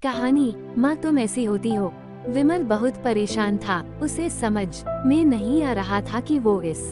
कहानी माँ तुम ऐसी होती हो। विमल बहुत परेशान था। उसे समझ में नहीं आ रहा था कि वो इस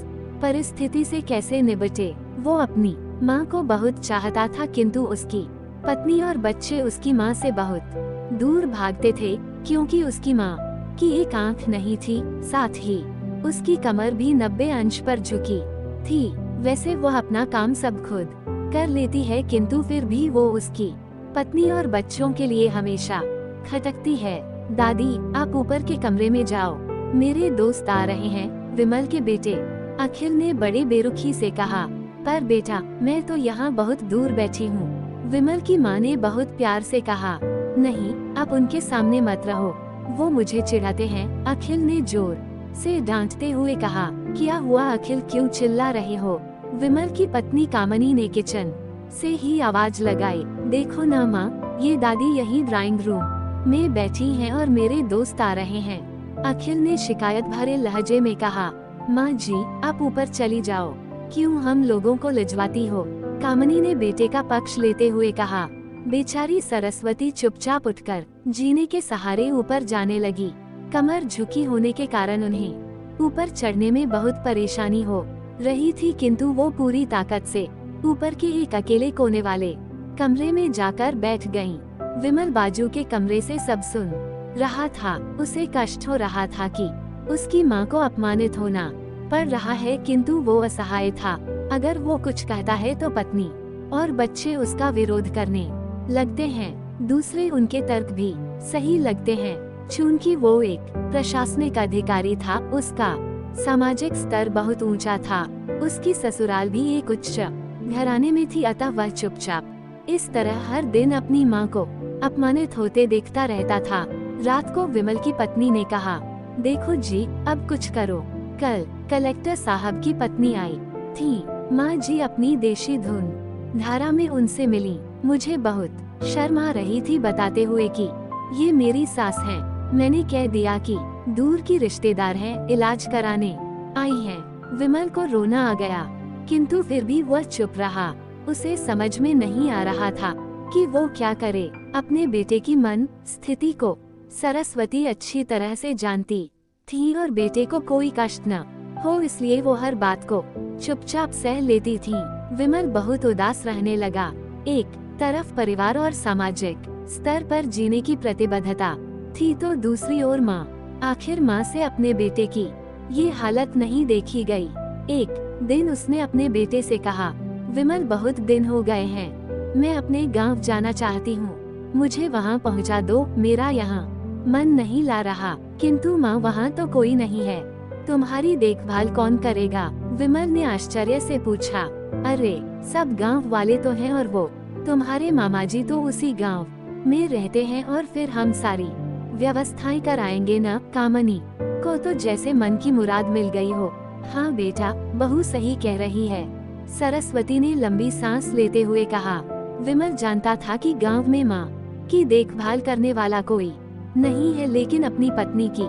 परिस्थिति से कैसे निपटे। वो अपनी माँ को बहुत चाहता था, किंतु उसकी पत्नी और बच्चे उसकी माँ से बहुत दूर भागते थे, क्योंकि उसकी माँ की एक आंख नहीं थी, साथ ही उसकी कमर भी 90 अंश पर झुकी थी। वैसे वो अपना काम सब खुद कर लेती है, किंतु फिर भी वो उसकी पत्नी और बच्चों के लिए हमेशा खटकती है। दादी, आप ऊपर के कमरे में जाओ, मेरे दोस्त आ रहे हैं। विमल के बेटे अखिल ने बड़े बेरुखी से कहा। पर बेटा, मैं तो यहाँ बहुत दूर बैठी हूँ। विमल की माँ ने बहुत प्यार से कहा। नहीं, आप उनके सामने मत रहो, वो मुझे चिढ़ाते हैं। अखिल ने जोर से डांटते हुए कहा। क्या हुआ अखिल, क्यों चिल्ला रहे हो? विमल की पत्नी कामनी ने किचन से ही आवाज लगाई। देखो ना माँ, ये दादी यही ड्राइंग रूम में बैठी हैं और मेरे दोस्त आ रहे हैं। अखिल ने शिकायत भरे लहजे में कहा। माँ जी, आप ऊपर चली जाओ, क्यों हम लोगों को लिजवाती हो? कामनी ने बेटे का पक्ष लेते हुए कहा। बेचारी सरस्वती चुपचाप उठकर जीने के सहारे ऊपर जाने लगी। कमर झुकी होने के कारण उन्हें ऊपर चढ़ने में बहुत परेशानी हो रही थी, किंतु वो पूरी ताकत से ऊपर के एक अकेले कोने वाले कमरे में जाकर बैठ गईं। विमल बाजू के कमरे से सब सुन रहा था। उसे कष्ट हो रहा था कि उसकी माँ को अपमानित होना पड़ रहा है, किंतु वो असहाय था। अगर वो कुछ कहता है तो पत्नी और बच्चे उसका विरोध करने लगते हैं। दूसरे उनके तर्क भी सही लगते हैं। चूंकि वो एक प्रशासनिक अधिकारी था, उसका सामाजिक स्तर बहुत ऊंचा था। उसकी ससुराल भी एक उच्च घराने में थी, अतः वह चुपचाप इस तरह हर दिन अपनी माँ को अपमानित होते देखता रहता था। रात को विमल की पत्नी ने कहा, देखो जी, अब कुछ करो। कल कलेक्टर साहब की पत्नी आई थी। माँ जी अपनी देशी धुन धारा में उनसे मिली। मुझे बहुत शर्म आ रही थी बताते हुए कि ये मेरी सास है। मैंने कह दिया कि दूर की रिश्तेदार है, इलाज कराने आई है। विमल को रोना आ गया, किंतु फिर भी वह चुप रहा। उसे समझ में नहीं आ रहा था कि वो क्या करे। अपने बेटे की मन स्थिति को सरस्वती अच्छी तरह से जानती थी और बेटे को कोई कष्ट न हो, इसलिए वो हर बात को चुपचाप सह लेती थी। विमल बहुत उदास रहने लगा। एक तरफ परिवार और सामाजिक स्तर पर जीने की प्रतिबद्धता थी, तो दूसरी ओर माँ। आखिर माँ से अपने बेटे की ये हालत नहीं देखी गई। एक दिन उसने अपने बेटे से कहा, विमल, बहुत दिन हो गए हैं, मैं अपने गांव जाना चाहती हूँ, मुझे वहाँ पहुँचा दो। मेरा यहाँ मन नहीं ला रहा। किंतु माँ, वहाँ तो कोई नहीं है, तुम्हारी देखभाल कौन करेगा? विमल ने आश्चर्य से पूछा। अरे, सब गांव वाले तो हैं, और वो तुम्हारे मामा जी तो उसी गांव में रहते हैं, और फिर हम सारी व्यवस्थाएं कराएंगे न। कामनी को तो जैसे मन की मुराद मिल गई हो। हाँ बेटा, बहू सही कह रही है, सरस्वती ने लंबी सांस लेते हुए कहा। विमल जानता था कि गांव में माँ की देखभाल करने वाला कोई नहीं है, लेकिन अपनी पत्नी की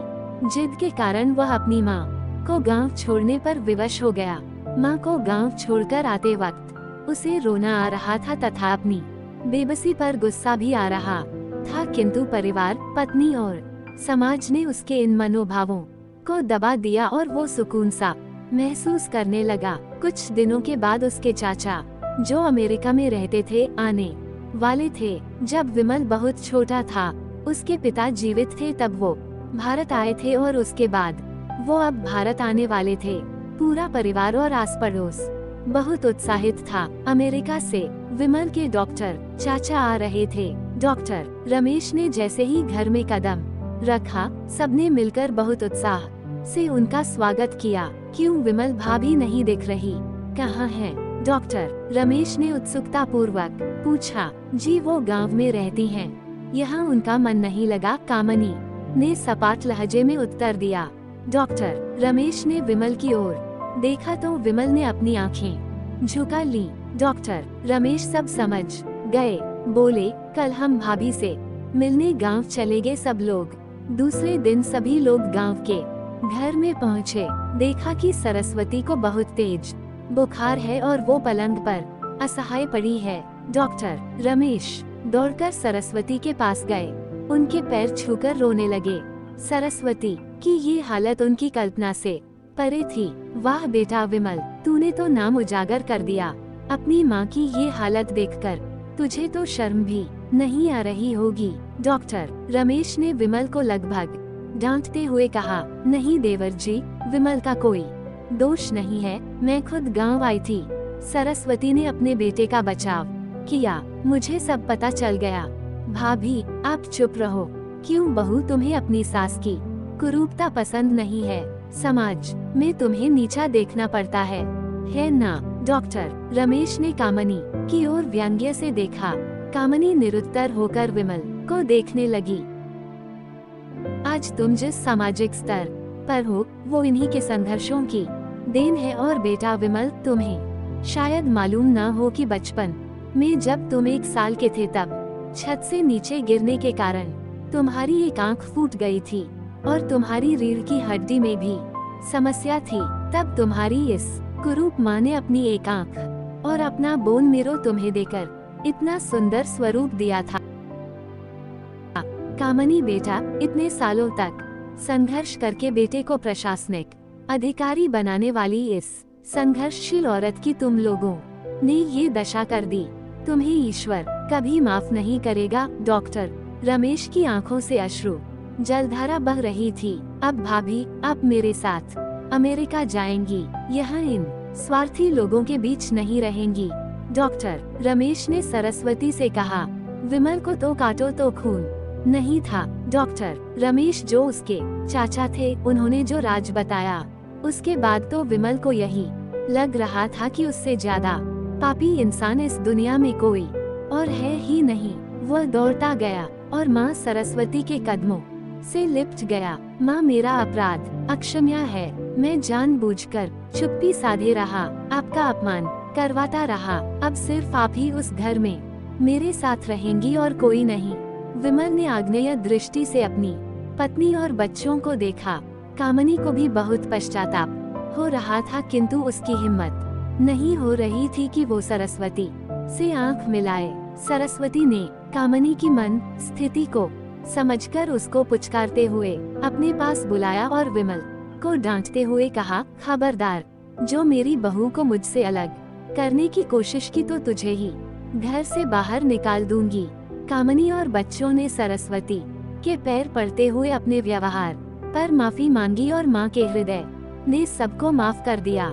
जिद के कारण वह अपनी माँ को गांव छोड़ने पर विवश हो गया। माँ को गांव छोड़कर आते वक्त उसे रोना आ रहा था तथा अपनी बेबसी पर गुस्सा भी आ रहा था, किंतु परिवार, पत्नी और समाज ने उसके इन मनोभावों को दबा दिया और वो सुकून सा महसूस करने लगा। कुछ दिनों के बाद उसके चाचा, जो अमेरिका में रहते थे, आने वाले थे। जब विमल बहुत छोटा था, उसके पिता जीवित थे, तब वो भारत आए थे और उसके बाद वो अब भारत आने वाले थे। पूरा परिवार और आस पड़ोस बहुत उत्साहित था। अमेरिका से विमल के डॉक्टर चाचा आ रहे थे। डॉक्टर रमेश ने जैसे ही घर में कदम रखा, सबने मिलकर बहुत उत्साह से उनका स्वागत किया। क्यों विमल भाभी नहीं दिख रही, कहाँ है? डॉक्टर रमेश ने उत्सुकता पूर्वक पूछा। जी, वो गांव में रहती हैं, यहाँ उनका मन नहीं लगा, कामनी ने सपाट लहजे में उत्तर दिया। डॉक्टर रमेश ने विमल की ओर देखा तो विमल ने अपनी आंखें झुका ली। डॉक्टर रमेश सब समझ गए, बोले, कल हम भाभी से मिलने गांव चले गए सब लोग। दूसरे दिन सभी लोग गांव के घर में पहुंचे। देखा कि सरस्वती को बहुत तेज बुखार है और वो पलंग पर असहाय पड़ी है। डॉक्टर रमेश दौड़कर सरस्वती के पास गए। उनके पैर छूकर रोने लगे। सरस्वती की ये हालत उनकी कल्पना से परे थी। वाह बेटा विमल, तूने तो नाम उजागर कर दिया। अपनी माँ की ये हालत देखकर तुझे तो शर्म भी नहीं आ रही होगी। डॉक्टर रमेश ने विमल को लगभग डांटते हुए कहा, नहीं देवर जी, विमल का कोई दोष नहीं है, मैं खुद गांव आई थी। सरस्वती ने अपने बेटे का बचाव किया। मुझे सब पता चल गया। भाभी आप चुप रहो। क्यों बहू, तुम्हें अपनी सास की कुरूपता पसंद नहीं है? समाज में तुम्हें नीचा देखना पड़ता है ना? डॉक्टर रमेश ने कामनी की ओर व्यंग्य से देखा। कामनी निरुत्तर होकर विमल को देखने लगी। आज तुम जिस सामाजिक स्तर पर हो वो इन्हीं के संघर्षों की देन है। और बेटा विमल, तुम्हें शायद मालूम न हो कि बचपन में जब तुम 1 साल के थे तब छत से नीचे गिरने के कारण तुम्हारी एक आंख फूट गई थी और तुम्हारी रीढ़ की हड्डी में भी समस्या थी। तब तुम्हारी इस कुरूप माँ ने अपनी एक आंख और अपना बोन मेरो तुम्हें देकर इतना सुंदर स्वरूप दिया था। कामनी बेटा, इतने सालों तक संघर्ष करके बेटे को प्रशासनिक अधिकारी बनाने वाली इस संघर्षशील औरत की तुम लोगों ने ये दशा कर दी। तुम्हें ईश्वर कभी माफ नहीं करेगा। डॉक्टर रमेश की आंखों से अश्रु जलधारा बह रही थी। अब भाभी आप मेरे साथ अमेरिका जाएंगी, यहाँ इन स्वार्थी लोगों के बीच नहीं रहेंगी। डॉक्टर रमेश ने सरस्वती से कहा, विमल को तो काटो तो खून नहीं था। डॉक्टर रमेश जो उसके चाचा थे, उन्होंने जो राज बताया उसके बाद तो विमल को यही लग रहा था कि उससे ज्यादा पापी इंसान इस दुनिया में कोई और है ही नहीं। वह दौड़ता गया और माँ सरस्वती के कदमों से लिपट गया। माँ, मेरा अपराध अक्षम्य है। मैं जानबूझकर चुप्पी साधे रहा, आपका अपमान करवाता रहा। अब सिर्फ आप ही उस घर में मेरे साथ रहेंगी और कोई नहीं। विमल ने आग्नेय दृष्टि से अपनी पत्नी और बच्चों को देखा। कामनी को भी बहुत पश्चाताप हो रहा था, किंतु उसकी हिम्मत नहीं हो रही थी कि वो सरस्वती से आंख मिलाए। सरस्वती ने कामनी की मन स्थिति को समझकर उसको पुचकारते हुए अपने पास बुलाया और विमल को डांटते हुए कहा, खबरदार, जो मेरी बहू को मुझसे अलग करने की कोशिश की तो तुझे ही घर से बाहर निकाल दूंगी। कामनी और बच्चों ने सरस्वती के पैर पड़ते हुए अपने व्यवहार पर माफी मांगी और माँ के हृदय ने सबको माफ कर दिया।